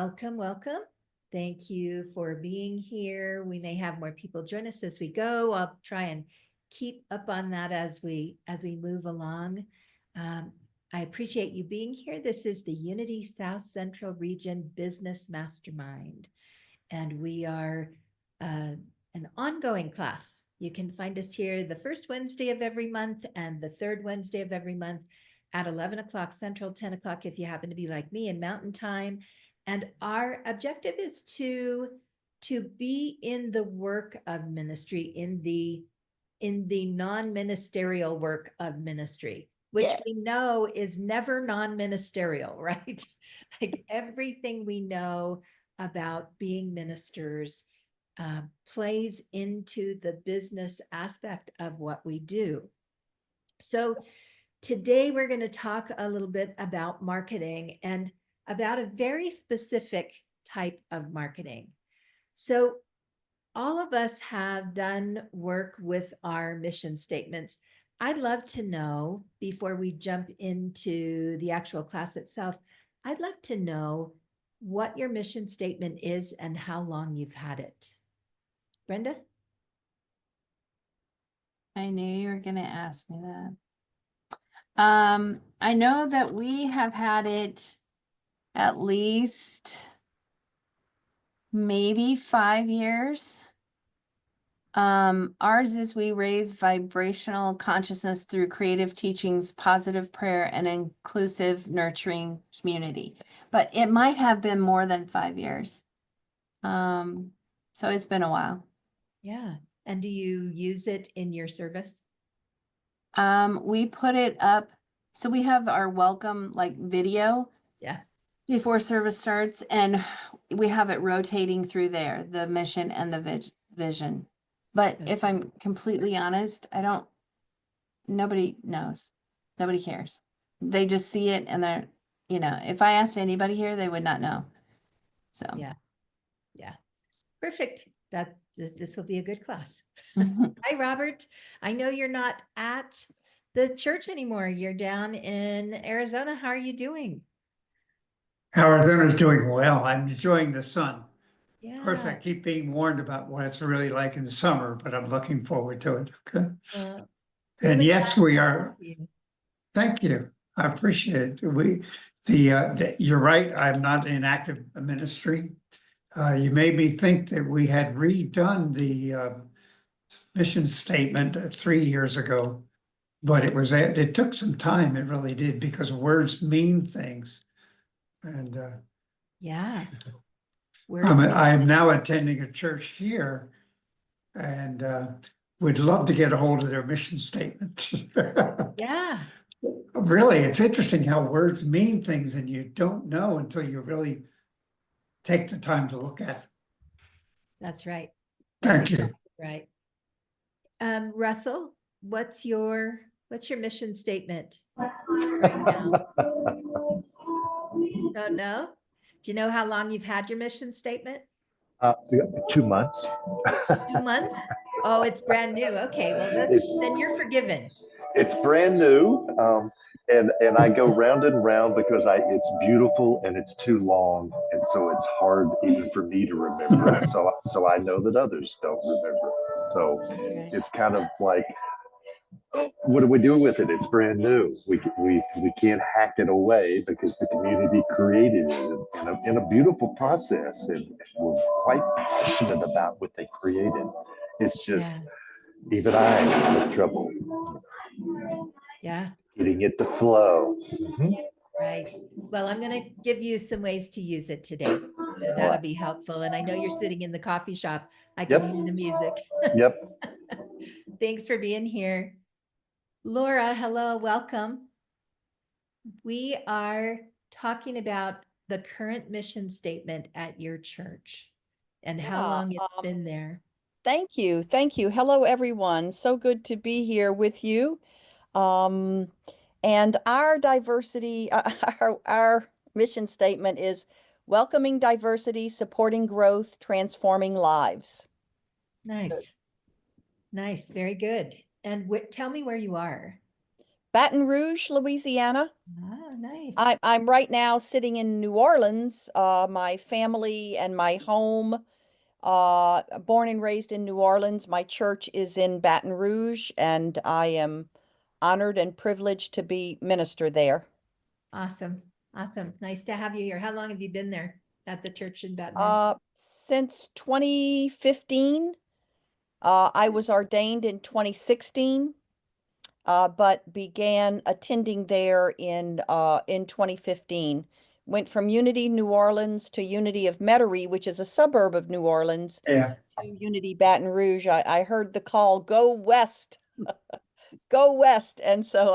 welcome, welcome. Thank you for being here. We may have more people join us as we go. I'll try and keep up on that as we move along. I appreciate you being here. This is the Unity South Central Region Business Mastermind, and we are an ongoing class. You can find us here the first Wednesday of every month and the third Wednesday of every month at 11 o'clock Central, 10 o'clock if you happen to be like me in Mountain Time. And our objective is to be in the work of ministry, in the non-ministerial work of ministry, which we know is never non-ministerial, right? Like everything we know about being ministers plays into the business aspect of what we do. So today we're going to talk a little bit about marketing and about a very specific type of marketing. So all of us have done work with our mission statements. I'd love to know, before we jump into the actual class itself, I'd love to know what your mission statement is and how long you've had it. Brenda? I knew you were going to ask me that. I know that we have had it at least maybe 5 years. Ours is we raise vibrational consciousness through creative teachings, positive prayer, and inclusive, nurturing community. But it might have been more than 5 years. So it's been a while. Yeah. And do you use it in your service? We put it up. So we have our welcome video. Yeah. Before service starts, and we have it rotating through there, the mission and the vision. But if I'm completely honest, nobody knows. Nobody cares. They just see it and they're, if I asked anybody here, they would not know. So yeah. Perfect. This will be a good class. Hi, Robert. I know you're not at the church anymore. You're down in Arizona. How are you doing? Arizona's doing well. I'm enjoying the sun. Yeah. Of course, I keep being warned about what it's really like in the summer, but I'm looking forward to it. Okay. Well, And really yes, we are. you. Thank you. I appreciate it. You're right. I'm not in active ministry. You made me think that we had redone the mission statement 3 years ago, but it took some time. It really did, because words mean things. And yeah, I'm now attending a church here, and would love to get a hold of their mission statement. yeah. Really, it's interesting how words mean things, and you don't know until you really take the time to look at them. That's right. Thank you. Right. Russell, what's your mission statement right now? Don't know? Do you know how long you've had your mission statement? 2 months. 2 months? Oh, it's brand new. Okay, well then you're forgiven. It's brand new, and I go round and round because it's beautiful and it's too long, and so it's hard even for me to remember it. So I know that others don't remember it. So it's kind of like, what do we do with it? It's brand new. We can't hack it away because the community created it in a beautiful process, and we're quite passionate about what they created. It's just even I have trouble. Yeah. Getting it to flow. Right. Well, I'm going to give you some ways to use it today. That'll be helpful. And I know you're sitting in the coffee shop. I can hear the music. Yep. Thanks for being here. Laura, hello, welcome. We are talking about the current mission statement at your church and how long it's been there. Thank you. Thank you. Hello, everyone. So good to be here with you. And our diversity, our mission statement is welcoming diversity, supporting growth, transforming lives. Nice. Nice. Very good. And tell me where you are. Baton Rouge, Louisiana. Ah, nice. I'm right now sitting in New Orleans. My family and my home, born and raised in New Orleans. My church is in Baton Rouge, and I am honored and privileged to be minister there. Awesome. Awesome. Nice to have you here. How long have you been there at the church in Baton Rouge? Since 2015, I was ordained in 2016. But began attending there in 2015. Went from Unity New Orleans to Unity of Metairie, which is a suburb of New Orleans, Yeah. to Unity Baton Rouge. I heard the call, go west, go west, and so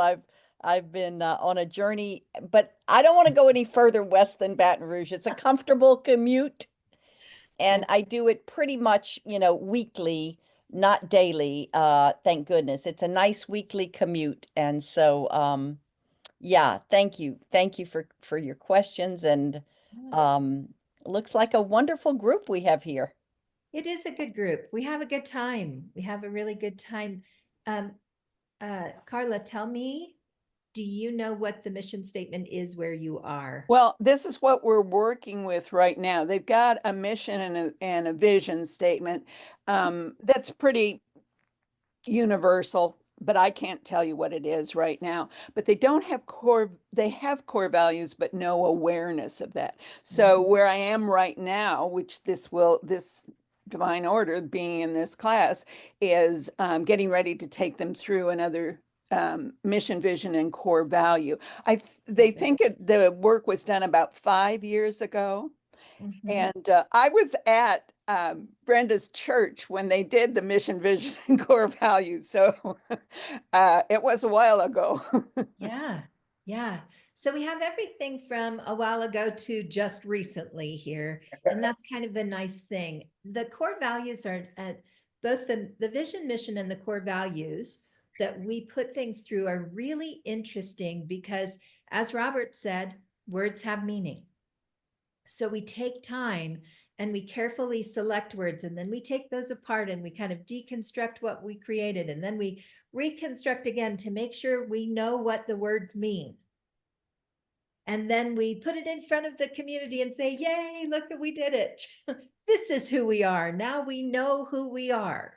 I've been on a journey, but I don't want to go any further west than Baton Rouge. It's a comfortable commute, and I do it pretty much, weekly, not daily. Thank goodness. It's a nice weekly commute. And so yeah, thank you. Thank you for your questions, and looks like a wonderful group we have here. It is a good group. We have a good time. We have a really good time. Um, Carla, tell me, do you know what the mission statement is where you are? Well, this is what we're working with right now. They've got a mission and a vision statement that's pretty universal, but I can't tell you what it is right now. But they don't have they have core values, but no awareness of that. So where I am right now, which this divine order being in this class is getting ready to take them through another mission, vision, and core value. They think the work was done about 5 years ago. Mhm. And I was at Brenda's church when they did the mission, vision, and core values. So it was a while ago. Yeah, yeah. So we have everything from a while ago to just recently here. And that's kind of a nice thing. The core values are both the vision, mission, and the core values that we put things through are really interesting because, as Robert said, words have meaning. So we take time and we carefully select words, and then we take those apart and we kind of deconstruct what we created, and then we reconstruct again to make sure we know what the words mean. And then we put it in front of the community and say, yay, look, we did it. This is who we are. Now we know who we are.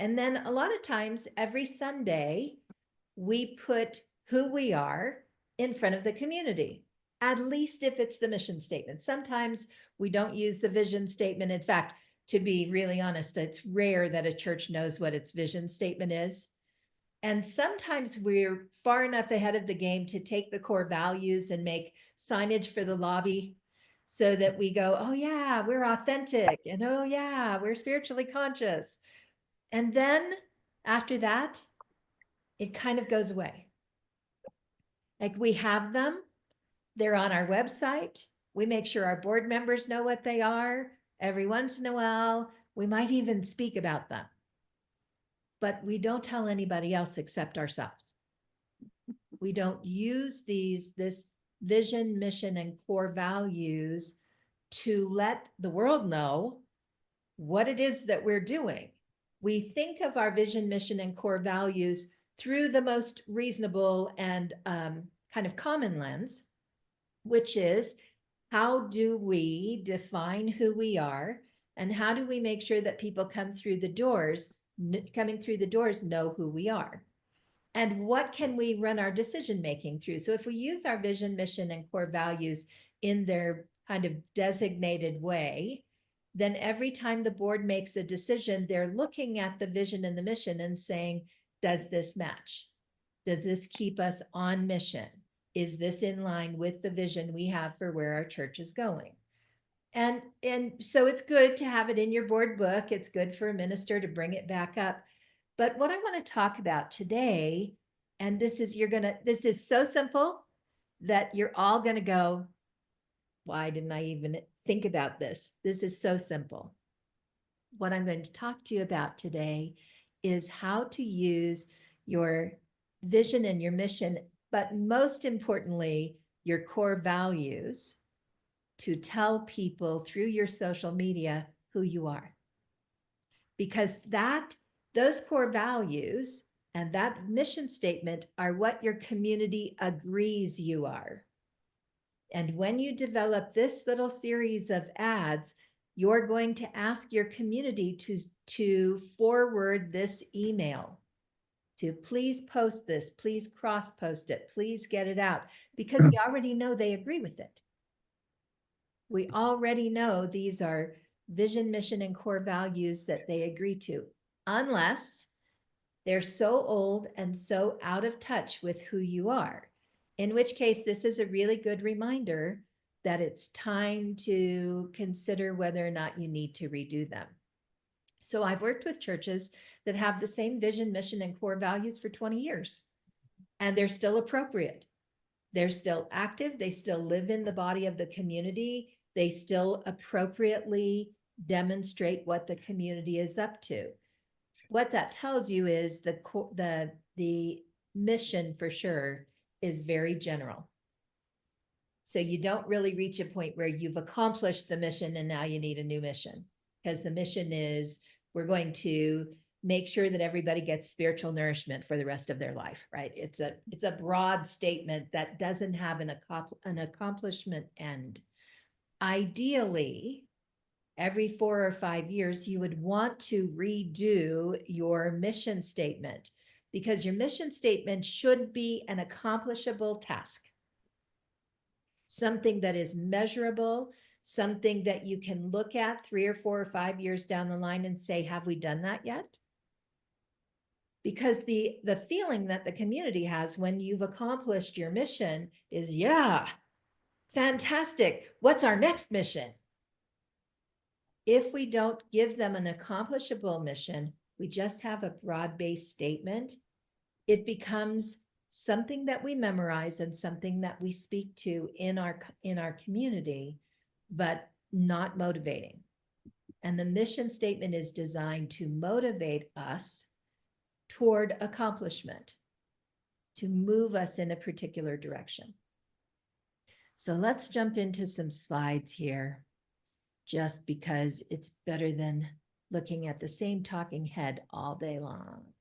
And then a lot of times every Sunday, we put who we are in front of the community, at least if it's the mission statement. Sometimes we don't use the vision statement. In fact, to be really honest, it's rare that a church knows what its vision statement is. And sometimes we're far enough ahead of the game to take the core values and make signage for the lobby so that we go, oh yeah, we're authentic, and oh yeah, we're spiritually conscious. And then after that, it kind of goes away. Like we have them, they're on our website. We make sure our board members know what they are. Every once in a while, we might even speak about them. But we don't tell anybody else except ourselves. We don't use this vision, mission, and core values to let the world know what it is that we're doing. We think of our vision, mission, and core values through the most reasonable and kind of common lens, which is how do we define who we are, and how do we make sure that people coming through the doors know who we are, and what can we run our decision making through. So if we use our vision, mission, and core values in their kind of designated way, then every time the board makes a decision, they're looking at the vision and the mission and saying, does this match? Does this keep us on mission? Is this in line with the vision we have for where our church is going? And so it's good to have it in your board book. It's good for a minister to bring it back up. But what I want to talk about today, and this is so simple that you're all going to go, why didn't I even think about this? This is so simple. What I'm going to talk to you about today is how to use your vision and your mission, but most importantly, your core values to tell people through your social media who you are. Because those core values And that mission statement are what your community agrees you are. And when you develop this little series of ads, you're going to ask your community to forward this email, to please post this, please cross post it, please get it out, because we already know they agree with it. We already know these are vision, mission, and core values that they agree to, unless they're so old and so out of touch with who you are, in which case this is a really good reminder that it's time to consider whether or not you need to redo them. So I've worked with churches that have the same vision, mission, and core values for 20 years, and they're still appropriate. They're still active. They still live in the body of the community. They still appropriately demonstrate what the community is up to. What that tells you is the mission for sure is very general. So you don't really reach a point where you've accomplished the mission and now you need a new mission, because the mission is we're going to make sure that everybody gets spiritual nourishment for the rest of their life, right? It's a broad statement that doesn't have an accomplishment end. Ideally, every 4 or 5 years, you would want to redo your mission statement, because your mission statement should be an accomplishable task. Something that is measurable, something that you can look at 3 or 4 or 5 years down the line and say, have we done that yet? Because the feeling that the community has when you've accomplished your mission is, yeah, fantastic. What's our next mission? If we don't give them an accomplishable mission, we just have a broad-based statement, it becomes something that we memorize and something that we speak to in our community, but not motivating. And the mission statement is designed to motivate us toward accomplishment, to move us in a particular direction. So let's jump into some slides here, just because it's better than looking at the same talking head all day long.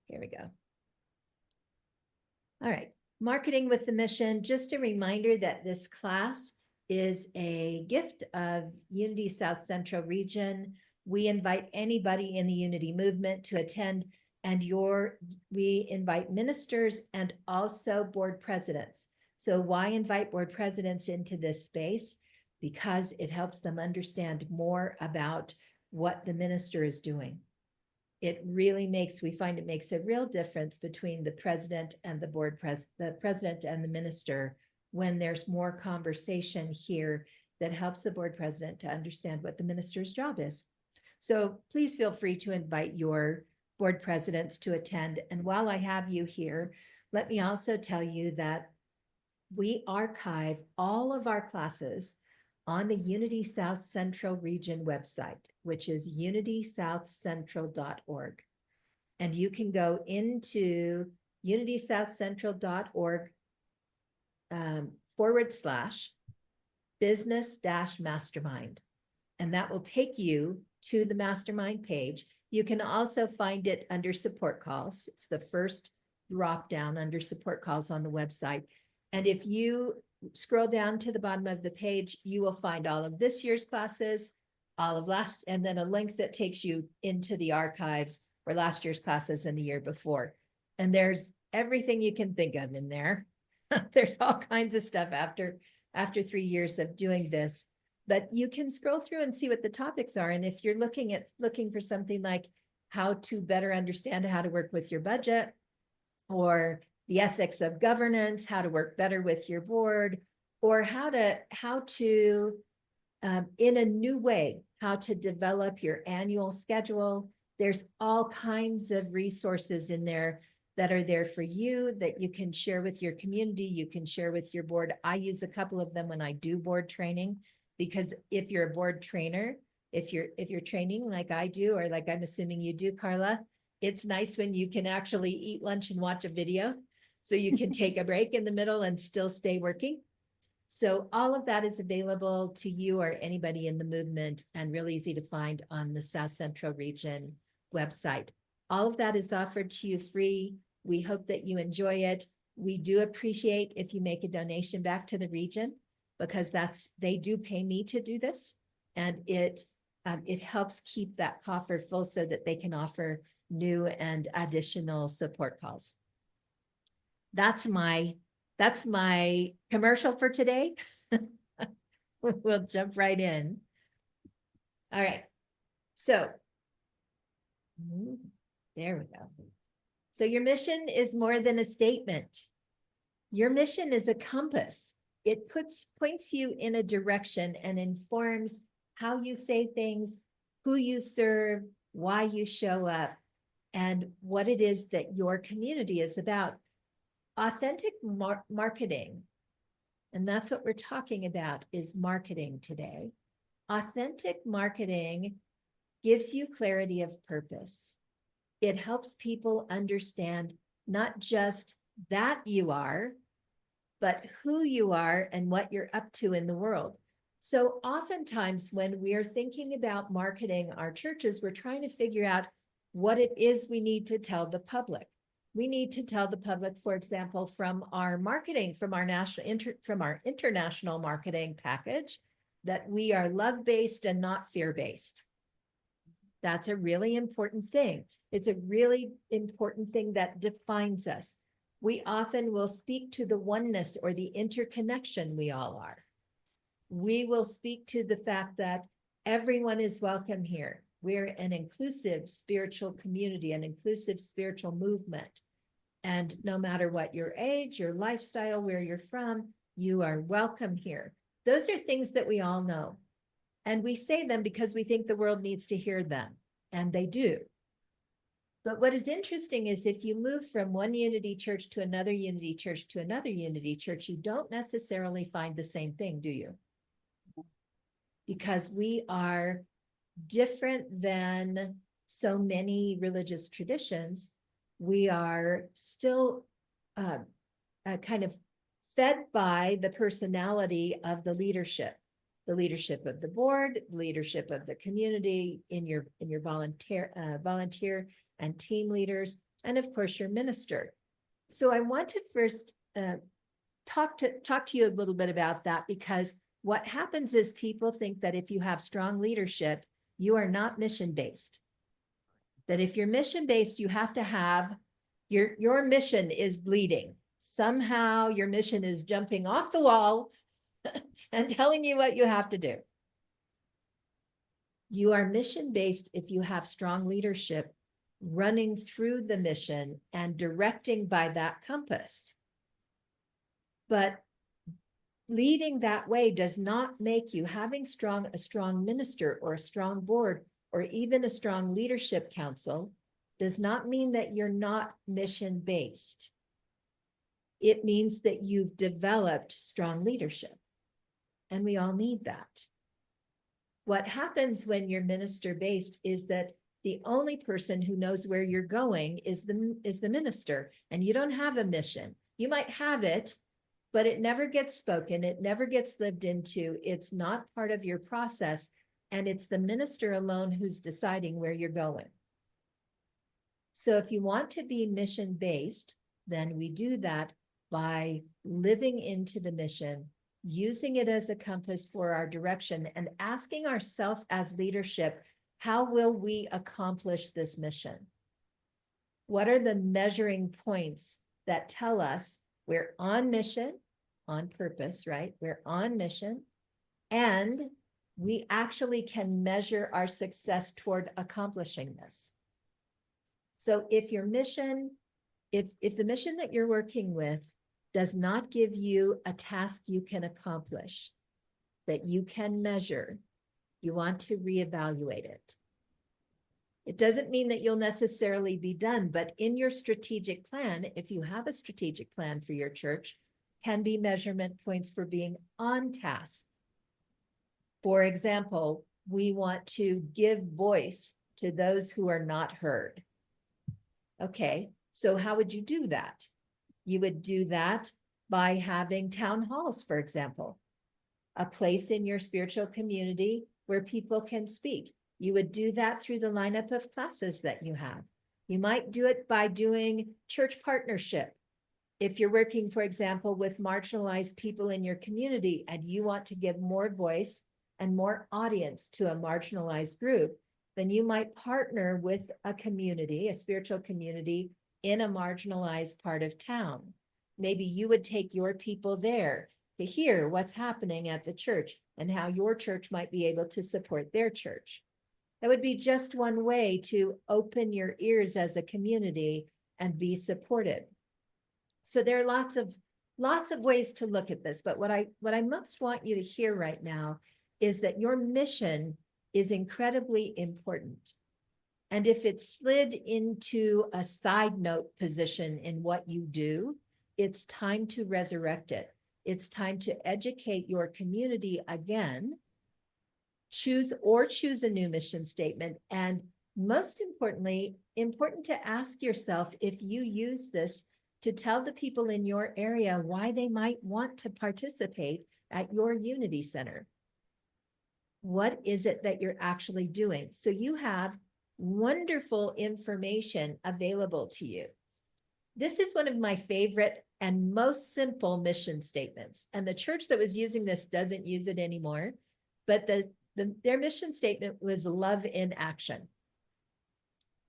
Here we go. All right, marketing with the mission. Just a reminder that this class is a gift of Unity South Central Region. We invite anybody in the Unity movement to attend, and we invite ministers and also board presidents. So why invite board presidents into this space? Because it helps them understand more about what the minister is doing. It really we find it makes a real difference between the president and the the president and the minister, when there's more conversation here that helps the board president to understand what the minister's job is. So please feel free to invite your board presidents to attend. And while I have you here, let me also tell you that we archive all of our classes on the Unity South Central Region website, which is unitysouthcentral.org. And you can go into unitysouthcentral.org /business-mastermind. And that will take you to the mastermind page. You can also find it under support calls. It's the first drop down under support calls on the website. And if you scroll down to the bottom of the page, you will find all of this year's classes, all of last, and then a link that takes you into the archives for last year's classes and the year before. And there's everything you can think of in there. There's all kinds of stuff after 3 years of doing this, but you can scroll through and see what the topics are. And if you're looking for something like how to better understand how to work with your budget, or the ethics of governance, how to work better with your board, or how to in a new way, how to develop your annual schedule. There's all kinds of resources in there that are there for you that you can share with your community, you can share with your board. I use a couple of them when I do board training, because if you're a board trainer, if you're training like I do, or like I'm assuming you do, Carla, it's nice when you can actually eat lunch and watch a video. So you can take a break in the middle and still stay working. So all of that is available to you or anybody in the movement, and really easy to find on the South Central Region website. All of that is offered to you free. We hope that you enjoy it. We do appreciate if you make a donation back to the region, because they do pay me to do this. And it helps keep that coffer full so that they can offer new and additional support calls. That's my commercial for today. We'll jump right in. All right. So there we go. So your mission is more than a statement. Your mission is a compass. It points you in a direction and informs how you say things, who you serve, why you show up, and what it is that your community is about. Authentic marketing, and that's what we're talking about, is marketing today. Authentic marketing gives you clarity of purpose. It helps people understand not just that you are, but who you are and what you're up to in the world. So oftentimes when we're thinking about marketing our churches, we're trying to figure out what it is we need to tell the public. We need to tell the public, for example, from our marketing, from our international marketing package, that we are love-based and not fear-based. That's a really important thing. It's a really important thing that defines us. We often will speak to the oneness or the interconnection we all are. We will speak to the fact that everyone is welcome here. We're an inclusive spiritual community, an inclusive spiritual movement. And no matter what your age, your lifestyle, where you're from, you are welcome here. Those are things that we all know. And we say them because we think the world needs to hear them, and they do. But what is interesting is if you move from one unity church to another unity church to another unity church, you don't necessarily find the same thing, do you? Because we are different than so many religious traditions. We are still kind of fed by the personality of the leadership of the board, leadership of the community, in your volunteer and team leaders, and of course your minister. So I want to first talk to you a little bit about that, because what happens is people think that if you have strong leadership, you are not mission-based. That if you're mission-based, you have to have your mission is leading. Somehow your mission is jumping off the wall and telling you what you have to do. You are mission-based if you have strong leadership running through the mission and directing by that compass. But leading that way does not make you, having a strong minister or a strong board or even a strong leadership council, does not mean that you're not mission-based. It means that you've developed strong leadership, and we all need that. What happens when you're minister-based is that the only person who knows where you're going is the minister, and you don't have a mission. You might have it, but it never gets spoken. It never gets lived into. It's not part of your process, and it's the minister alone who's deciding where you're going. So if you want to be mission-based, then we do that by living into the mission, using it as a compass for our direction, and asking ourselves as leadership, how will we accomplish this mission? What are the measuring points that tell us we're on mission, on purpose, right? We're on mission, and we actually can measure our success toward accomplishing this. So if your mission, if the mission that you're working with does not give you a task you can accomplish, that you can measure, you want to reevaluate it. It doesn't mean that you'll necessarily be done, but in your strategic plan, if you have a strategic plan for your church, can be measurement points for being on task. For example, we want to give voice to those who are not heard. Okay, so how would you do that? You would do that by having town halls, for example, a place in your spiritual community where people can speak. You would do that through the lineup of classes that you have. You might do it by doing church partnership. If you're working, for example, with marginalized people in your community and you want to give more voice and more audience to a marginalized group, then you might partner with a community, a spiritual community in a marginalized part of town. Maybe you would take your people there to hear what's happening at the church and how your church might be able to support their church. That would be just one way to open your ears as a community and be supportive. So there are lots of ways to look at this, but what I most want you to hear right now is that your mission is incredibly important. And if it's slid into a side note position in what you do, it's time to resurrect it. It's time to educate your community again, choose a new mission statement, and most importantly, important to ask yourself if you use this to tell the people in your area why they might want to participate at your Unity Center. What is it that you're actually doing? So you have wonderful information available to you. This is one of my favorite and most simple mission statements. And the church that was using this doesn't use it anymore, but their mission statement was love in action,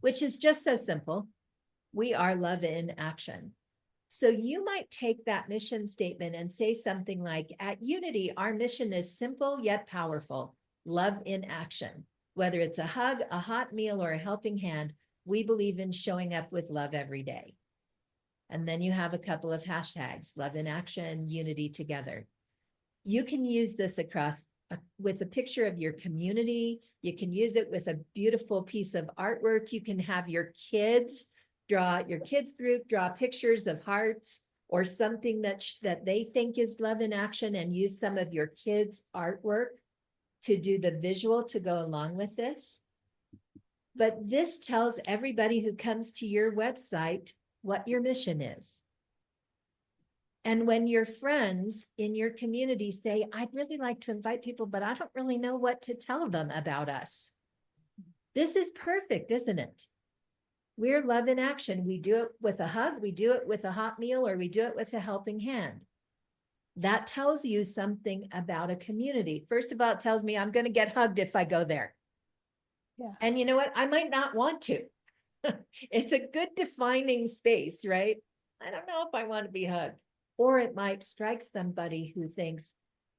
which is just so simple. We are love in action. So you might take that mission statement and say something like, at Unity, our mission is simple yet powerful, love in action. Whether it's a hug, a hot meal, or a helping hand, we believe in showing up with love every day. And then you have a couple of hashtags, love in action, unity together. You can use this across with a picture of your community. You can use it with a beautiful piece of artwork. You can have your kids group draw pictures of hearts or something that they think is love in action, and use some of your kids' artwork to do the visual to go along with this. But this tells everybody who comes to your website what your mission is. And when your friends in your community say, I'd really like to invite people, but I don't really know what to tell them about us. This is perfect, isn't it? We're love in action. We do it with a hug, we do it with a hot meal, or we do it with a helping hand. That tells you something about a community. First of all, it tells me I'm going to get hugged if I go there. Yeah. And you know what? I might not want to. It's a good defining space, right? I don't know if I want to be hugged. Or it might strike somebody who thinks,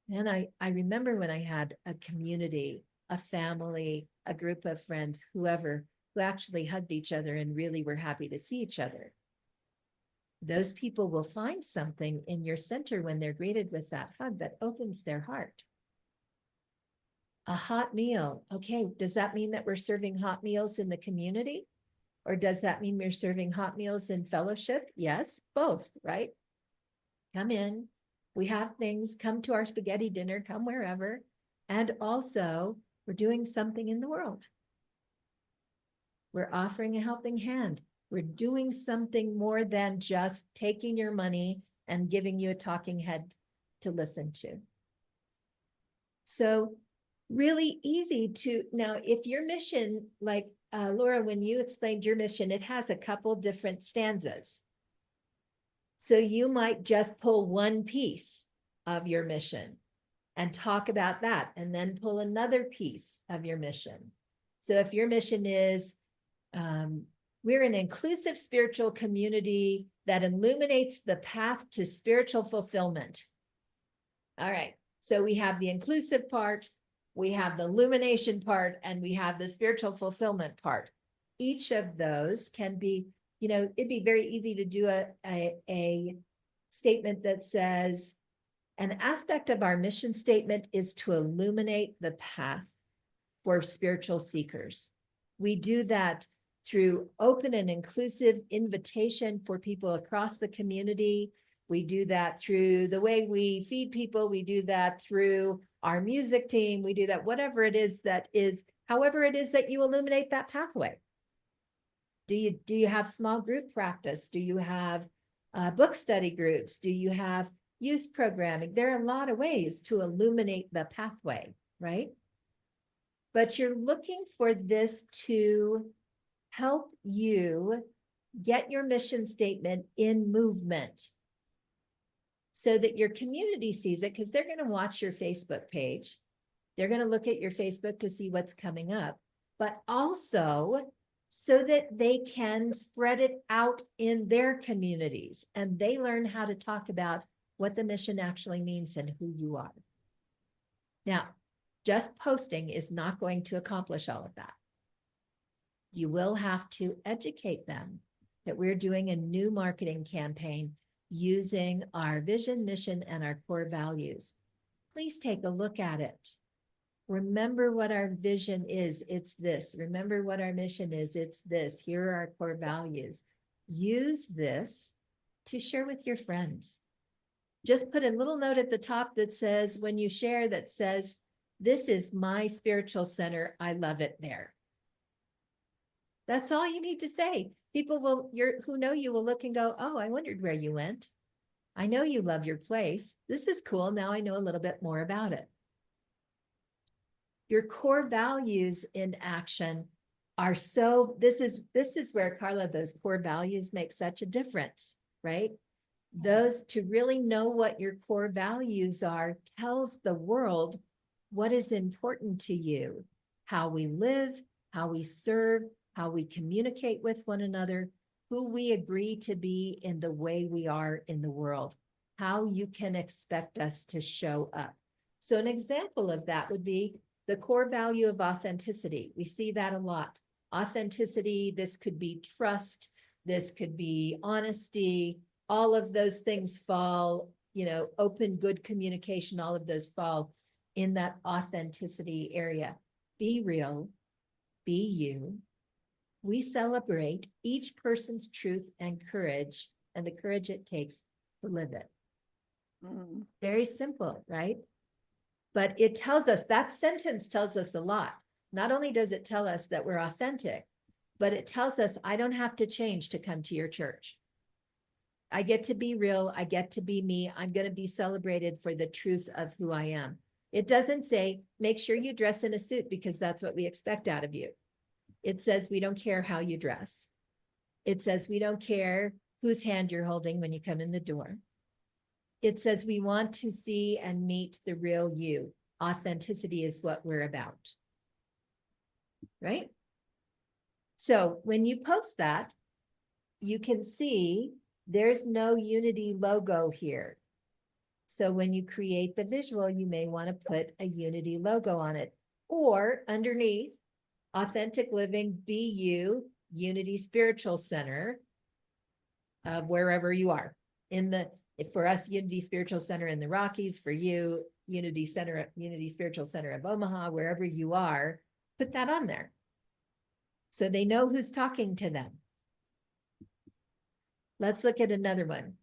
man, I remember when I had a community, a family, a group of friends, whoever, who actually hugged each other and really were happy to see each other. Those people will find something in your center when they're greeted with that hug that opens their heart. A hot meal. Okay, does that mean that we're serving hot meals in the community? Or does that mean we're serving hot meals in fellowship? Yes, both, right? Come in, we have things, come to our spaghetti dinner, come wherever. And also, we're doing something in the world. We're offering a helping hand. We're doing something more than just taking your money and giving you a talking head to listen to. So really easy to, now if your mission, like Laura, when you explained your mission, it has a couple different stanzas. So you might just pull one piece of your mission and talk about that, and then pull another piece of your mission. So if your mission is, we're an inclusive spiritual community that illuminates the path to spiritual fulfillment. All right, so we have the inclusive part, we have the illumination part, and we have the spiritual fulfillment part. Each of those can be, it'd be very easy to do a statement that says, an aspect of our mission statement is to illuminate the path for spiritual seekers. We do that through open and inclusive invitation for people across the community. We do that through the way we feed people. We do that through our music team. We do that, whatever it is however it is that you illuminate that pathway. Do you have small group practice? Do you have book study groups? Do you have youth programming? There are a lot of ways to illuminate the pathway, right? But you're looking for this to help you get your mission statement in movement so that your community sees it, because they're going to watch your Facebook page. They're going to look at your Facebook to see what's coming up, but also so that they can spread it out in their communities and they learn how to talk about what the mission actually means and who you are. Now, just posting is not going to accomplish all of that. You will have to educate them that we're doing a new marketing campaign using our vision, mission, and our core values. Please take a look at it. Remember what our vision is. It's this. Remember what our mission is. It's this. Here are our core values. Use this to share with your friends. Just put a little note at the top that says, when you share, that says, this is my spiritual center. I love it there. That's all you need to say. People who know you will look and go, oh, I wondered where you went. I know you love your place. This is cool. Now I know a little bit more about it. Your core values in action are this is where, Carla, those core values make such a difference, right? Those, to really know what your core values are, tells the world what is important to you, how we live, how we serve, how we communicate with one another, who we agree to be in the way we are in the world, how you can expect us to show up. So an example of that would be the core value of authenticity. We see that a lot. Authenticity, this could be trust, this could be honesty, all of those things fall, open, good communication, all of those fall in that authenticity area. Be real, be you. We celebrate each person's truth and courage, and the courage it takes to live it. Very simple, right? But it tells us, that sentence tells us a lot. Not only does it tell us that we're authentic, but it tells us I don't have to change to come to your church. I get to be real. I get to be me. I'm going to be celebrated for the truth of who I am. It doesn't say, make sure you dress in a suit because that's what we expect out of you. It says, we don't care how you dress. It says, we don't care whose hand you're holding when you come in the door. It says, we want to see and meet the real you. Authenticity is what we're about. Right? So when you post that, you can see there's no Unity logo here. So when you create the visual, you may want to put a Unity logo on it, or underneath, Authentic Living, BU, Unity Spiritual Center of wherever you are. For us, Unity Spiritual Center in the Rockies, for you, Unity Spiritual Center of Omaha, wherever you are, put that on there. So they know who's talking to them. Let's look at another one.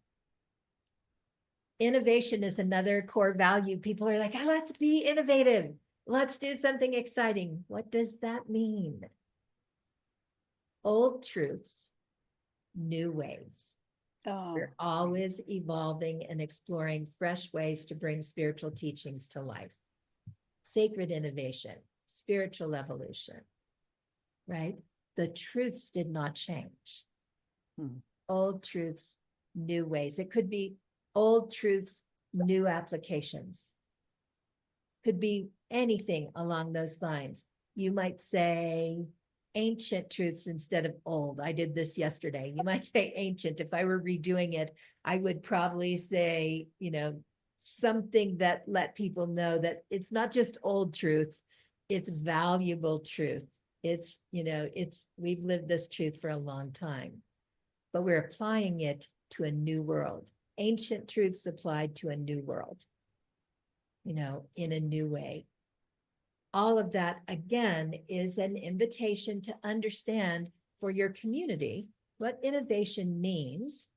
Innovation is another core value. People are like, oh, let's be innovative. Let's do something exciting. What does that mean? Old truths, new ways. Oh, We're always evolving and exploring fresh ways to bring spiritual teachings to life. Sacred innovation, spiritual evolution, right? The truths did not change. Old truths, new ways. It could be old truths, new applications. Could be anything along those lines. You might say ancient truths instead of old. I did this yesterday. You might say ancient. If I were redoing it, I would probably say, something that let people know that it's not just old truth, it's valuable truth. It's, we've lived this truth for a long time, but we're applying it to a new world. Ancient truths applied to a new world, in a new way. All of that, again, is an invitation to understand for your community what innovation means,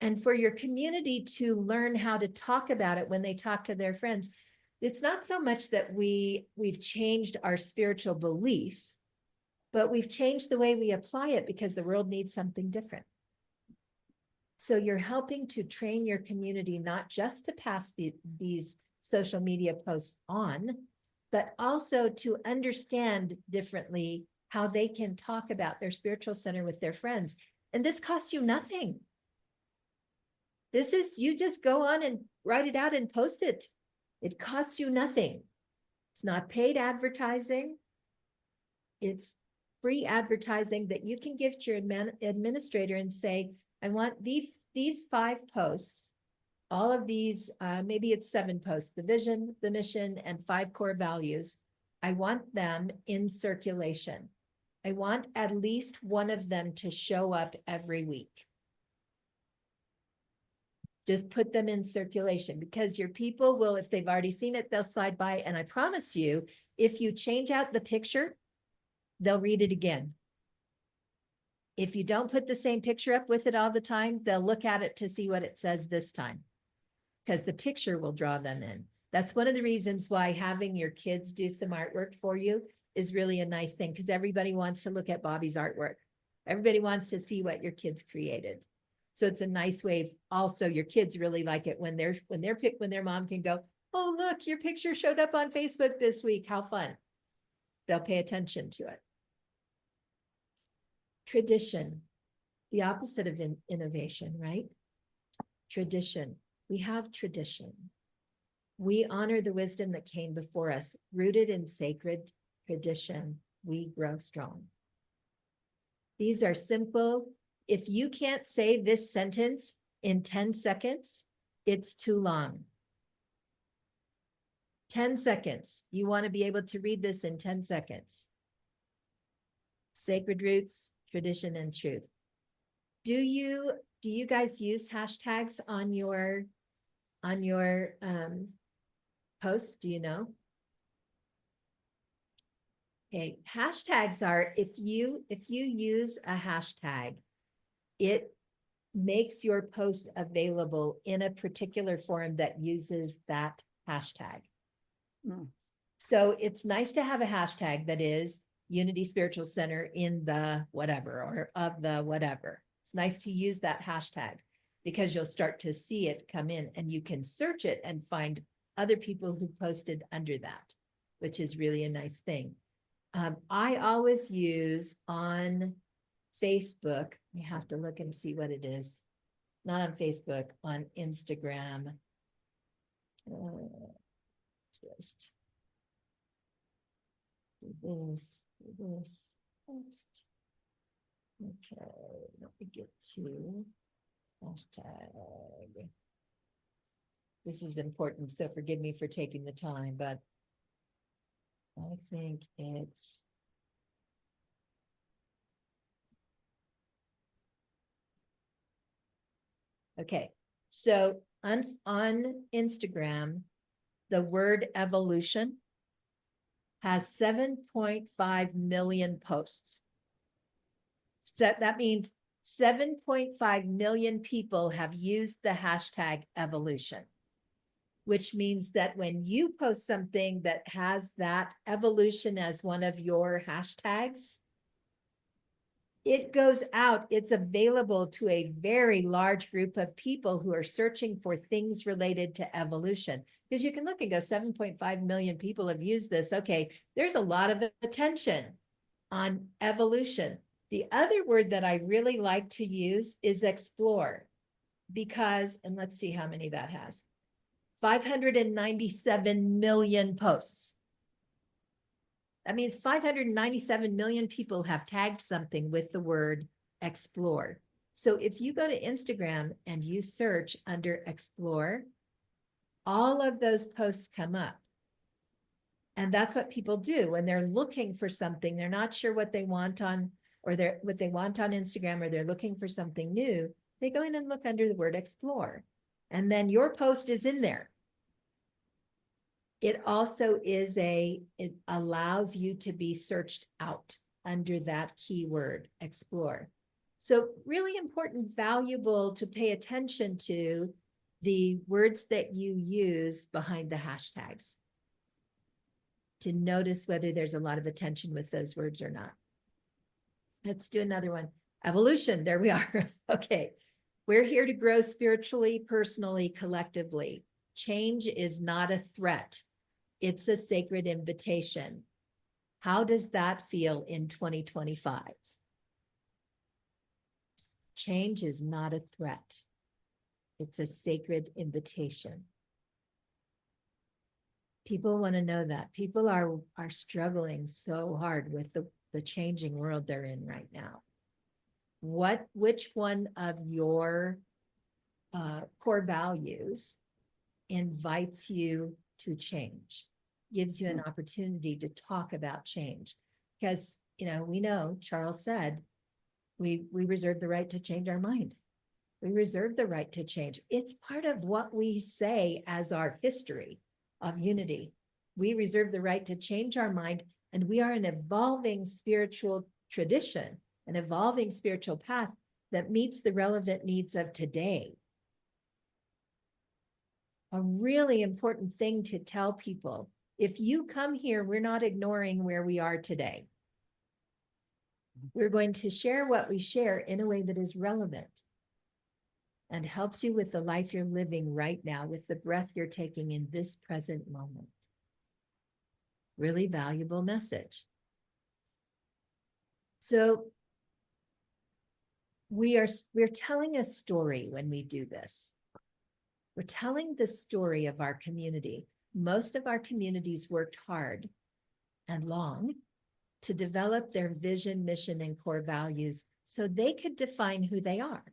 and for your community to learn how to talk about it when they talk to their friends. It's not so much that we've changed our spiritual belief, but we've changed the way we apply it because the world needs something different. So you're helping to train your community not just to pass these social media posts on, but also to understand differently how they can talk about their spiritual center with their friends. And this costs you nothing. This is, you just go on and write it out and post it. It costs you nothing. It's not paid advertising. It's free advertising that you can give to your administrator and say, I want these 5 posts, all of these, maybe it's 7 posts, the vision, the mission, and 5 core values. I want them in circulation. I want at least one of them to show up every week. Just put them in circulation, because your people will, if they've already seen it, they'll slide by. And I promise you, if you change out the picture, they'll read it again. If you don't put the same picture up with it all the time, they'll look at it to see what it says this time, because the picture will draw them in. That's one of the reasons why having your kids do some artwork for you is really a nice thing, because everybody wants to look at Bobby's artwork. Everybody wants to see what your kids created. So it's a nice way. Also, your kids really like it when their mom can go, oh, look, your picture showed up on Facebook this week. How fun. They'll pay attention to it. Tradition, the opposite of innovation, right? Tradition. We have tradition. We honor the wisdom that came before us. Rooted in sacred tradition, we grow strong. These are simple. If you can't say this sentence in 10 seconds, it's too long. 10 seconds. You want to be able to read this in 10 seconds. Sacred roots, tradition, and truth. Do you guys use hashtags on your posts? Do you know? Okay, hashtags are, if you use a hashtag, it makes your post available in a particular forum that uses that hashtag. So it's nice to have a hashtag that is Unity Spiritual Center in the whatever, or of the whatever. It's nice to use that hashtag, because you'll start to see it come in, and you can search it and find other people who posted under that, which is really a nice thing. I always use on Facebook, we have to look and see what it is. Not on Facebook, on Instagram. Just do this, next. Okay, let me get to hashtag. This is important, so forgive me for taking the time, but I think it's okay. So on Instagram, the word evolution has 7.5 million posts. So that means 7.5 million people have used the hashtag evolution, which means that when you post something that has that evolution as one of your hashtags, it goes out, it's available to a very large group of people who are searching for things related to evolution. Because you can look and go, 7.5 million people have used this. Okay, there's a lot of attention on evolution. The other word that I really like to use is explore, because, and let's see how many that has. 597 million posts. That means 597 million people have tagged something with the word explore. So if you go to Instagram and you search under explore, all of those posts come up. And that's what people do when they're looking for something. They're not sure what they want on, or what they want on Instagram, or they're looking for something new. They go in and look under the word explore. And then your post is in there. It also is it allows you to be searched out under that keyword, explore. So really important, valuable to pay attention to the words that you use behind the hashtags, to notice whether there's a lot of attention with those words or not. Let's do another one. Evolution, there we are. Okay, we're here to grow spiritually, personally, collectively. Change is not a threat. It's a sacred invitation. How does that feel in 2025? Change is not a threat. It's a sacred invitation. People want to know that. People are struggling so hard with the changing world they're in right now. Which one of your core values invites you to change, gives you an opportunity to talk about change? Because, we know Charles said, we reserve the right to change our mind. We reserve the right to change. It's part of what we say as our history of unity. We reserve the right to change our mind, and we are an evolving spiritual tradition, an evolving spiritual path that meets the relevant needs of today. A really important thing to tell people: if you come here, we're not ignoring where we are today. We're going to share what we share in a way that is relevant and helps you with the life you're living right now, with the breath you're taking in this present moment. Really valuable message. So we're telling a story when we do this. We're telling the story of our community. Most of our communities worked hard and long to develop their vision, mission, and core values so they could define who they are.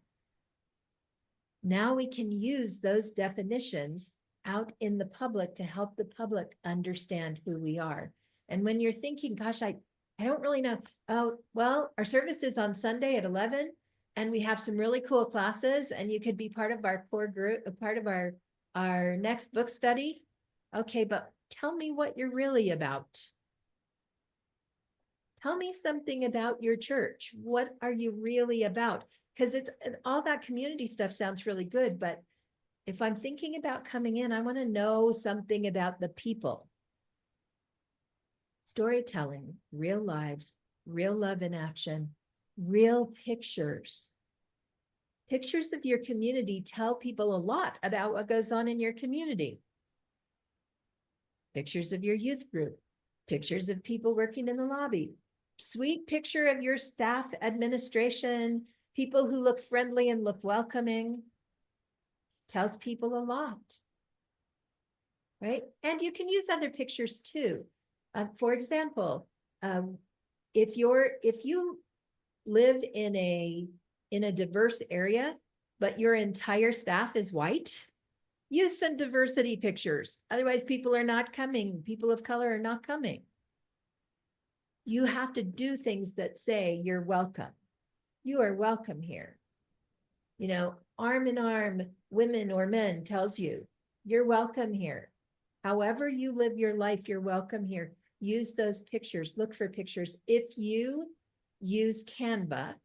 Now we can use those definitions out in the public to help the public understand who we are. And when you're thinking, gosh, I don't really know. Oh, well, our service is on Sunday at 11, and we have some really cool classes, and you could be part of our core group, a part of our next book study. Okay, but tell me what you're really about. Tell me something about your church. What are you really about? Because it's all that community stuff sounds really good, but if I'm thinking about coming in, I want to know something about the people. Storytelling, real lives, real love in action, real pictures. Pictures of your community tell people a lot about what goes on in your community. Pictures of your youth group, pictures of people working in the lobby, sweet picture of your staff, administration, people who look friendly and look welcoming. Tells people a lot, right? And you can use other pictures too. For example, if you live in a diverse area, but your entire staff is white, use some diversity pictures. Otherwise, people are not coming. People of color are not coming. You have to do things that say you're welcome. You are welcome here. Arm in arm, women or men tells you you're welcome here. However you live your life, you're welcome here. Use those pictures. Look for pictures. If you use Canva,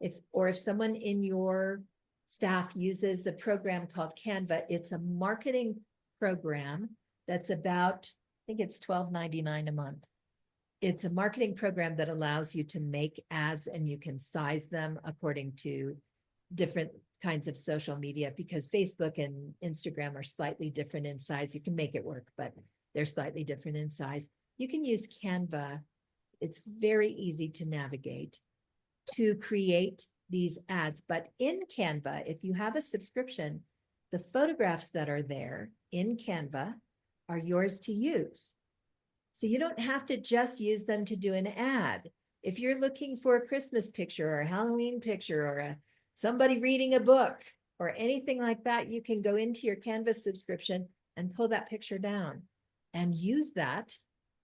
if someone in your staff uses a program called Canva, it's a marketing program that's about, I think it's $12.99 a month. It's a marketing program that allows you to make ads, and you can size them according to different kinds of social media, because Facebook and Instagram are slightly different in size. You can make it work, but they're slightly different in size. You can use Canva. It's very easy to navigate to create these ads. But in Canva, if you have a subscription, the photographs that are there in Canva are yours to use. So you don't have to just use them to do an ad. If you're looking for a Christmas picture or a Halloween picture or somebody reading a book or anything like that, you can go into your Canva subscription and pull that picture down and use that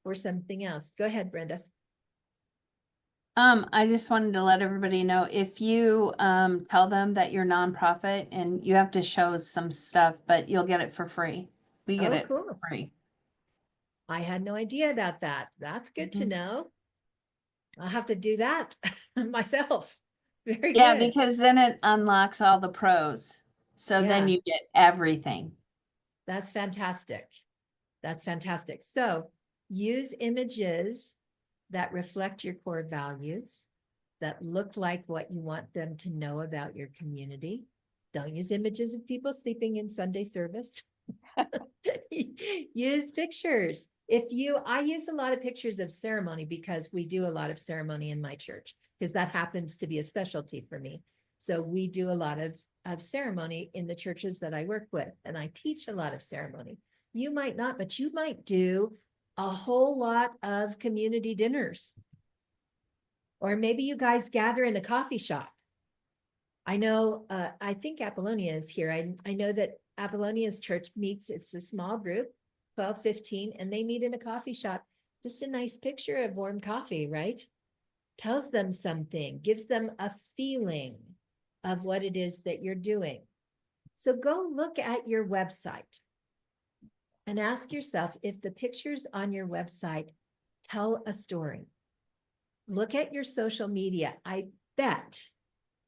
for something else. Go ahead, Brenda. I just wanted to let everybody know, if you tell them that you're nonprofit, and you have to show us some stuff, but you'll get it for free. We get it cool. for free. I had no idea about that. That's good to Mhm. know. I'll have to do that myself. Very Yeah, good. because then it unlocks all the pros. So then Yeah. you get everything. That's fantastic. That's fantastic. So use images that reflect your core values, that look like what you want them to know about your community. Don't use images of people sleeping in Sunday service. Use pictures. I use a lot of pictures of ceremony because we do a lot of ceremony in my church, because that happens to be a specialty for me. So we do a lot of ceremony in the churches that I work with, and I teach a lot of ceremony. You might not, but you might do a whole lot of community dinners. Or maybe you guys gather in a coffee shop. I know, I think Apollonia is here. I know that Apollonia's church meets, it's a small group, 12, 15, and they meet in a coffee shop. Just a nice picture of warm coffee, right? Tells them something, gives them a feeling of what it is that you're doing. So go look at your website and ask yourself if the pictures on your website tell a story. Look at your social media. I bet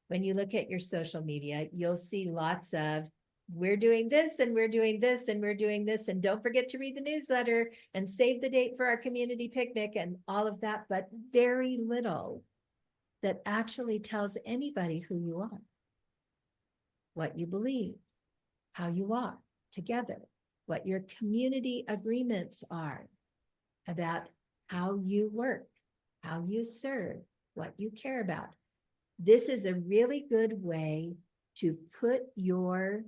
when you look at your social media, you'll see lots of, we're doing this and we're doing this and we're doing this. And don't forget to read the newsletter and save the date for our community picnic and all of that, but very little that actually tells anybody who you are, what you believe, how you walk together, what your community agreements are about how you work, how you serve, what you care about. This is a really good way to put your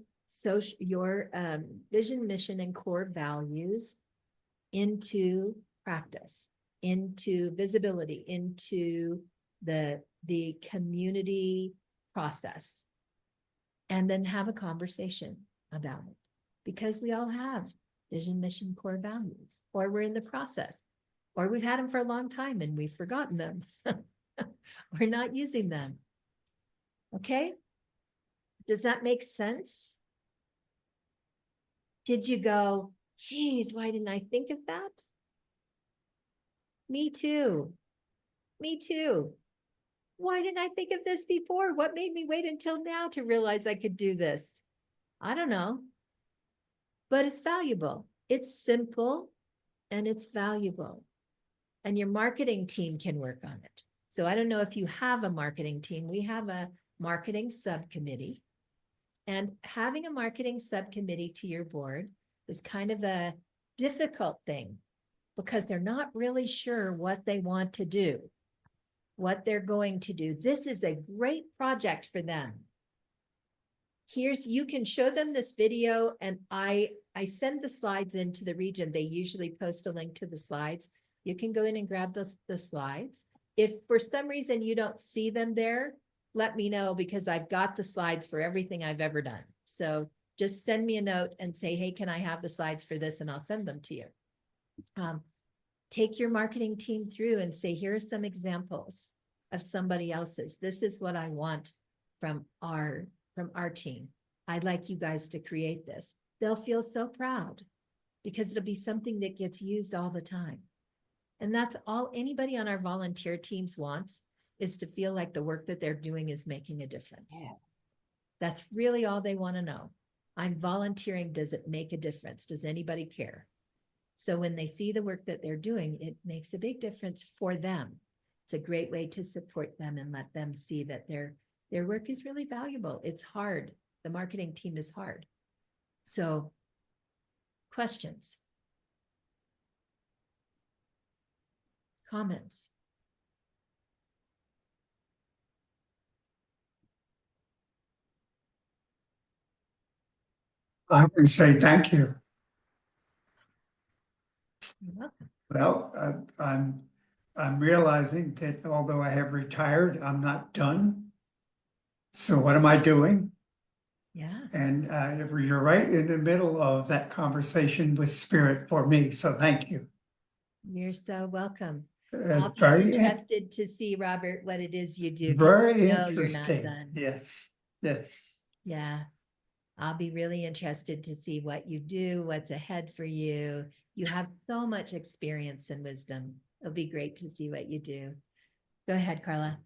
vision, mission, and core values into practice, into visibility, into the community process, and then have a conversation about it, because we all have vision, mission, core values, or we're in the process, or we've had them for a long time and we've forgotten them. We're not using them. Okay? Does that make sense? Did you go, geez, why didn't I think of that? Me too. Me too. Why didn't I think of this before? What made me wait until now to realize I could do this? I don't know. But it's valuable. It's simple and it's valuable. And your marketing team can work on it. So I don't know if you have a marketing team. We have a marketing subcommittee. And having a marketing subcommittee to your board is kind of a difficult thing, because they're not really sure what they want to do, what they're going to do. This is a great project for them. You can show them this video, and I send the slides into the region. They usually post a link to the slides. You can go in and grab the slides. If for some reason you don't see them there, let me know, because I've got the slides for everything I've ever done. So just send me a note and say, hey, can I have the slides for this? And I'll send them to you. Take your marketing team through and say, here are some examples of somebody else's. This is what I want from our team. I'd like you guys to create this. They'll feel so proud, because it'll be something that gets used all the time. And that's all anybody on our volunteer teams wants, is to feel like the work that they're doing is making a difference. Yeah. That's really all they want to know. I'm volunteering. Does it make a difference? Does anybody care? So when they see the work that they're doing, it makes a big difference for them. It's a great way to support them and let them see that their work is really valuable. It's hard. The marketing team is hard. So, questions? Comments? I would say thank you. You're welcome. Well, I'm realizing that although I have retired, I'm not done. So what am I doing? Yeah. And you're right in the middle of that conversation with Spirit for me. So thank you. You're so welcome. I'll be Very, interested to see, Robert, what it is you do. 'Cause very I know you're not interesting. done. Yes, yes. Yeah. I'll be really interested to see what you do, what's ahead for you. You have so much experience and wisdom. It'll be great to see what you do. Go ahead, Carla.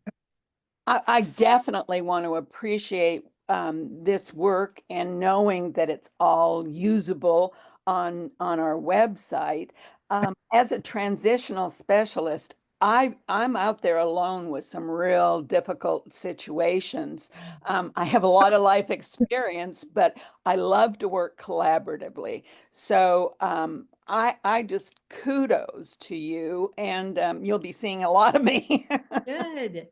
I definitely want to appreciate this work, and knowing that it's all usable on our website. As a transitional specialist, I'm out there alone with some real difficult situations. I have a lot of life experience, but I love to work collaboratively. So I just kudos to you, and you'll be seeing a lot of me. Good.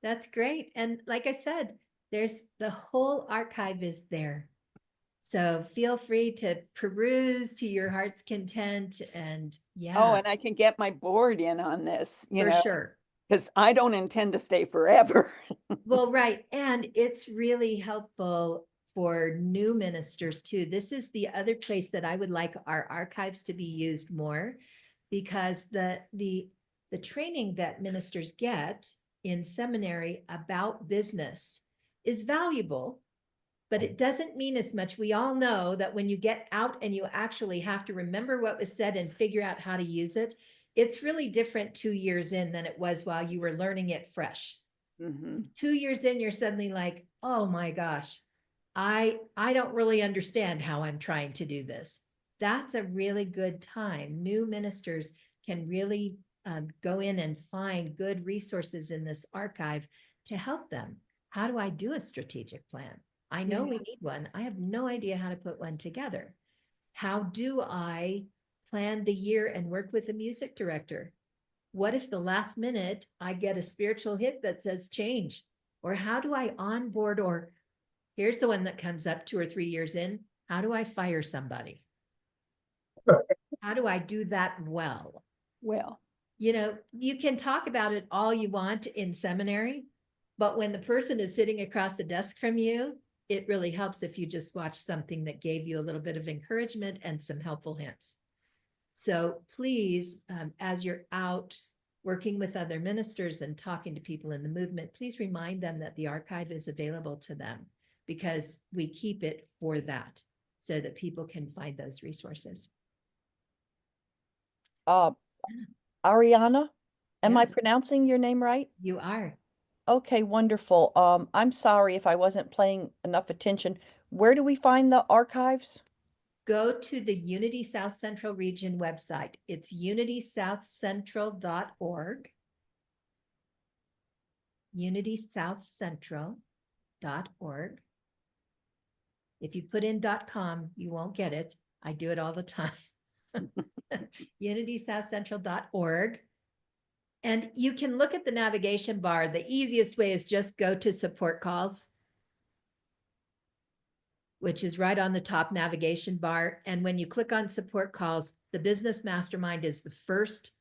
That's great. And like I said, there's the whole archive is there. So feel free to peruse to your heart's content and Oh, yeah, and I can get my board in on this, for sure. because I don't intend to stay forever. Well, right. And it's really helpful for new ministers too. This is the other place that I would like our archives to be used more because the training that ministers get in seminary about business is valuable, but it doesn't mean as much. We all know that when you get out and you actually have to remember what was said and figure out how to use it, it's really different 2 years in than it was while you were learning it fresh. Mhm. 2 years in, you're suddenly like, oh my gosh, I don't really understand how I'm trying to do this. That's a really good time. New ministers can really go in and find good resources in this archive to help them. How do I do a strategic plan? I know we need one. I have no idea how to put one together. How do I plan the year and work with a music director? What if the last minute I get a spiritual hit that says change? Or how do I onboard? Or here's the one that comes up 2 or 3 years in. How do I fire somebody? How do I do that well? Well, You can talk about it all you want in seminary, but when the person is sitting across the desk from you, it really helps if you just watch something that gave you a little bit of encouragement and some helpful hints. So please, as you're out working with other ministers and talking to people in the movement, please remind them that the archive is available to them because we keep it for that so that people can find those resources. Uh, Ariana, am I Yes. pronouncing your name right? You are. Okay, wonderful. I'm sorry if I wasn't paying enough attention. Where do we find the archives? Go to the Unity South Central Region website. It's unitysouthcentral.org. unitysouthcentral.org. If you put in .com, you won't get it. I do it all the time. unitysouthcentral.org. And you can look at the navigation bar. The easiest way is just go to support calls, which is right on the top navigation bar. And when you click on support calls, the business mastermind is the first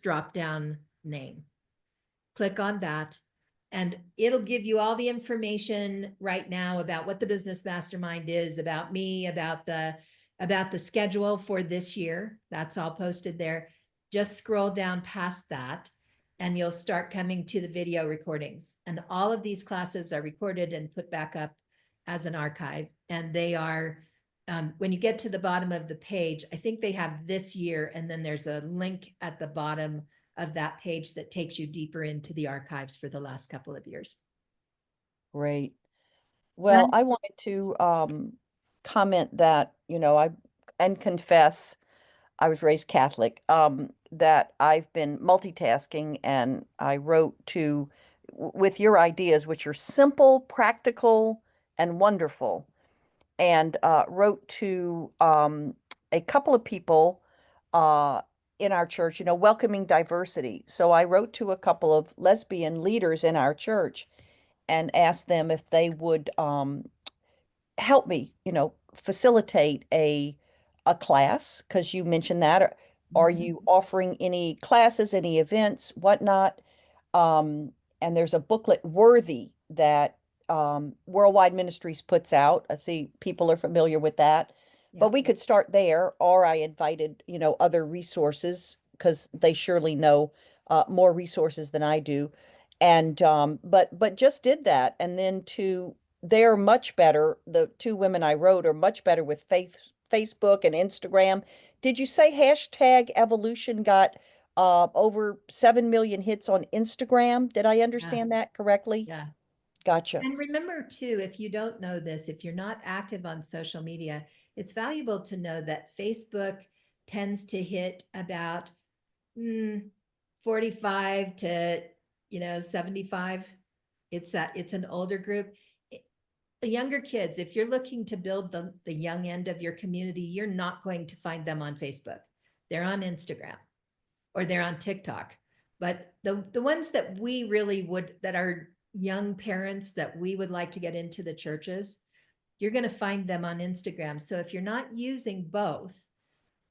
drop down name. Click on that and it'll give you all the information right now about what the business mastermind is, about me, about the schedule for this year. That's all posted there. Just scroll down past that and you'll start coming to the video recordings. And all of these classes are recorded and put back up as an archive. And they are, when you get to the bottom of the page, I think they have this year, and then there's a link at the bottom of that page that takes you deeper into the archives for the last couple of years. Great. Well, I wanted to comment that, and confess I was raised Catholic, that I've been multitasking and I wrote with your ideas, which are simple, practical, and wonderful, and wrote to a couple of people in our church, welcoming diversity. So I wrote to a couple of lesbian leaders in our church and asked them if they would help me, facilitate a class, because you mentioned that. Are you offering any classes, any events, whatnot? Um, and there's a booklet, Worthy, that Worldwide Ministries puts out. I see people are familiar with that. But we could start there, or I invited, other resources because they surely know more resources than I do. And but just did that. And then they're much better. The two women I wrote are much better with Facebook and Instagram. Did you say hashtag evolution got over 7 million hits on Instagram? Did I understand that correctly? Yeah. Gotcha. And remember too, if you don't know this, if you're not active on social media, it's valuable to know that Facebook tends to hit about 45 to 75. It's an older group. younger kids, if you're looking to build the young end of your community, you're not going to find them on Facebook. They're on Instagram or they're on TikTok. But the ones that we really would, that are young parents that we would like to get into the churches, you're going to find them on Instagram. So if you're not using both,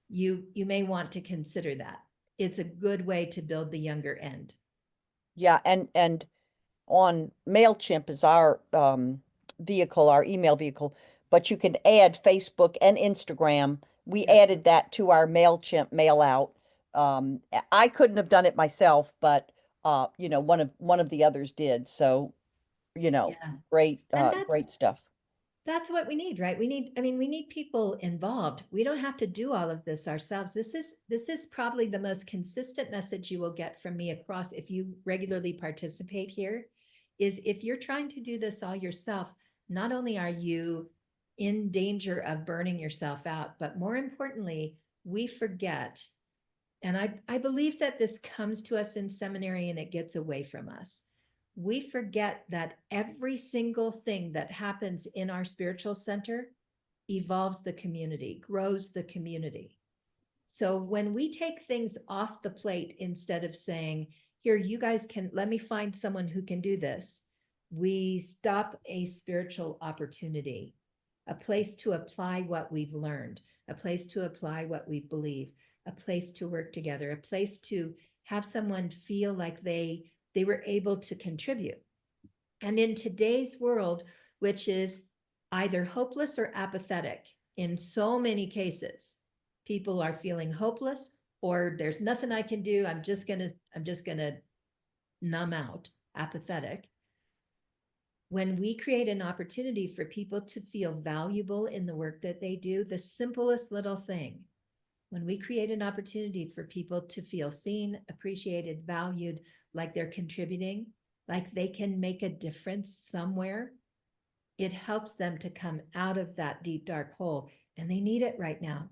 you may want to consider that. It's a good way to build the younger end. Yeah, and on MailChimp is our vehicle, our email vehicle, but you can add Facebook and Instagram. We Yeah. added that to our MailChimp mail out. I couldn't have done it myself, but you know, one of the others did. So, you know, Yeah. great And great stuff. that's what we need, right? We need people involved. We don't have to do all of this ourselves. This is probably the most consistent message you will get from me across, if you regularly participate here, is if you're trying to do this all yourself, not only are you in danger of burning yourself out, but more importantly, we forget. And I believe that this comes to us in seminary and it gets away from us. We forget that every single thing that happens in our spiritual center evolves the community, grows the community. So when we take things off the plate, instead of saying, here, you guys can, let me find someone who can do this, we stop a spiritual opportunity, a place to apply what we've learned, a place to apply what we believe, a place to work together, a place to have someone feel like they were able to contribute. And in today's world, which is either hopeless or apathetic, in so many cases, people are feeling hopeless, or there's nothing I can do. I'm just gonna numb out, apathetic. When we create an opportunity for people to feel valuable in the work that they do, the simplest little thing, when we create an opportunity for people to feel seen, appreciated, valued, like they're contributing, like they can make a difference somewhere, it helps them to come out of that deep, dark hole. And they need it right now.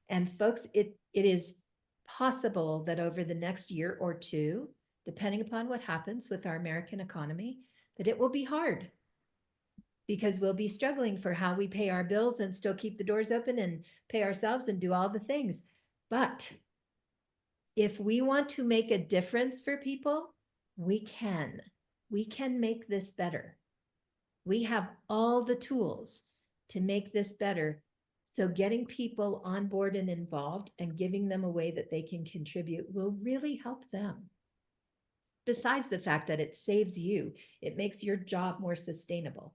And folks, it is possible that over the next year or two, depending upon what happens with our American economy, that it will be hard, because we'll be struggling for how we pay our bills and still keep the doors open and pay ourselves and do all the things. But if we want to make a difference for people, we can make this better. We have all the tools to make this better. So getting people on board and involved and giving them a way that they can contribute will really help them. Besides the fact that it saves you, it makes your job more sustainable,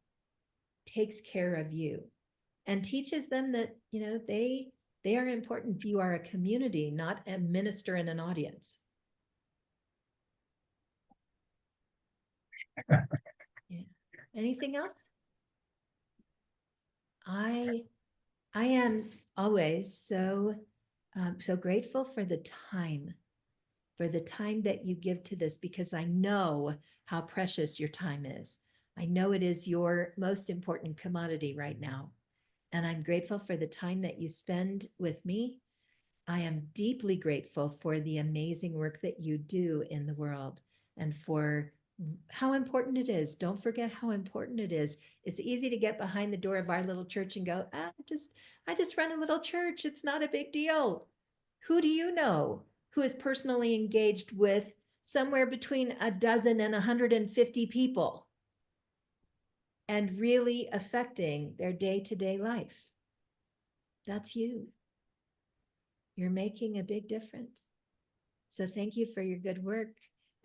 takes care of you, and teaches them that, you know, they are important. You are a community, not a minister in an audience. Yeah. Anything else? I am always so grateful for the time that you give to this, because I know how precious your time is. I know it is your most important commodity right now. And I'm grateful for the time that you spend with me. I am deeply grateful for the amazing work that you do in the world, and for how important it is. Don't forget how important it is. It's easy to get behind the door of our little church and go, I just run a little church. It's not a big deal. Who do you know who is personally engaged with somewhere between a dozen and 150 people and really affecting their day-to-day life? That's you. You're making a big difference. So thank you for your good work.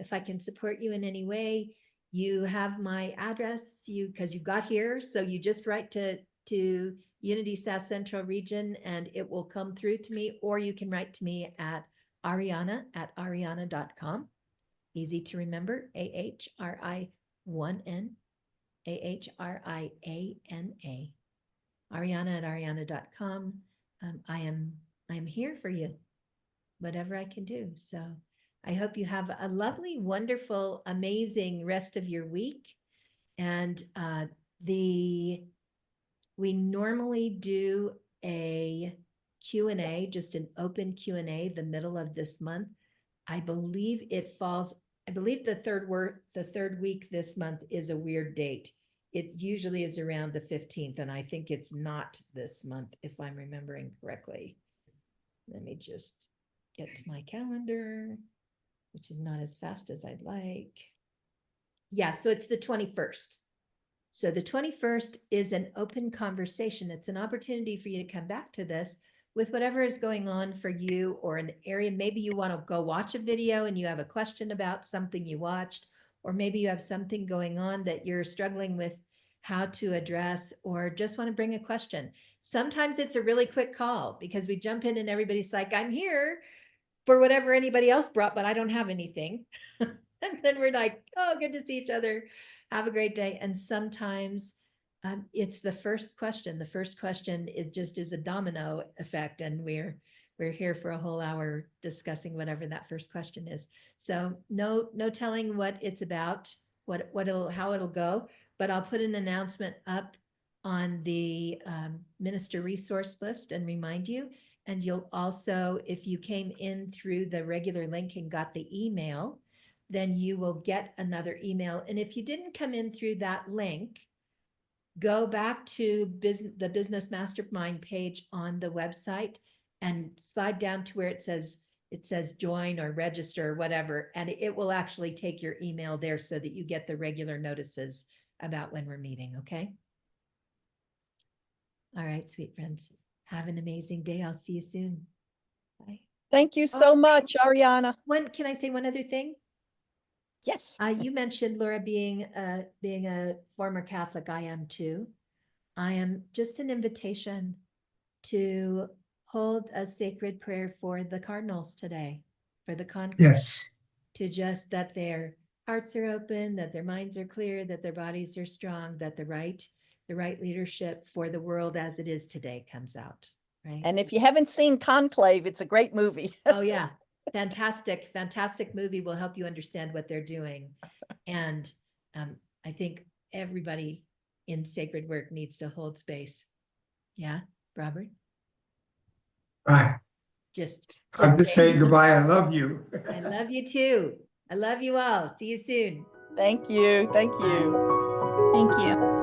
If I can support you in any way, you have my address, because you got here. So you just write to Unity South Central Region and it will come through to me, or you can write to me at ariana@ariana.com. Easy to remember, AHRI1N, AHRIANA, ariana@ariana.com. I am here for you, whatever I can do. So I hope you have a lovely, wonderful, amazing rest of your week. And we normally do a Q&A, just an open Q&A, the middle of this month. I believe the third week this month is a weird date. it usually is around the 15th, and I think it's not this month, if I'm remembering correctly. Let me just get to my calendar, which is not as fast as I'd like. Yeah, so it's the 21st. So the 21st is an open conversation. It's an opportunity for you to come back to this with whatever is going on for you, or an area. Maybe you want to go watch a video and you have a question about something you watched, or maybe you have something going on that you're struggling with how to address, or just want to bring a question. Sometimes it's a really quick call because we jump in and everybody's like, I'm here for whatever anybody else brought, but I don't have anything. And then we're like, oh, good to see each other. Have a great day. And sometimes it's the first question. The first question is a domino effect, and we're here for a whole hour discussing whatever that first question is. So no telling what it's about, how it'll go. But I'll put an announcement up on the minister resource list and remind you. And you'll also, if you came in through the regular link and got the email, then you will get another email. And if you didn't come in through that link, go back to the Business Mastermind page on the website and slide down to where it says join or register or whatever, and it will actually take your email there so that you get the regular notices about when we're meeting. Okay. All right, sweet friends. Have an amazing day. I'll see you soon. Bye. Thank you so much, Ariana. Can I say one other thing? Yes. You mentioned, Laura, being a former Catholic. I am too. I am just an invitation to hold a sacred prayer for the cardinals today, for the conclave. Yes. To just that their hearts are open, that their minds are clear, that their bodies are strong, that the right leadership for the world as it is today comes out. Right. And if you haven't seen Conclave, it's a great movie. Oh yeah. Fantastic movie, will help you understand what they're doing. And I think everybody in sacred work needs to hold space. Yeah, Robert? Bye. I'm just saying goodbye. I love you. I love you too. I love you all. See you soon. Thank you. Thank you. Thank you.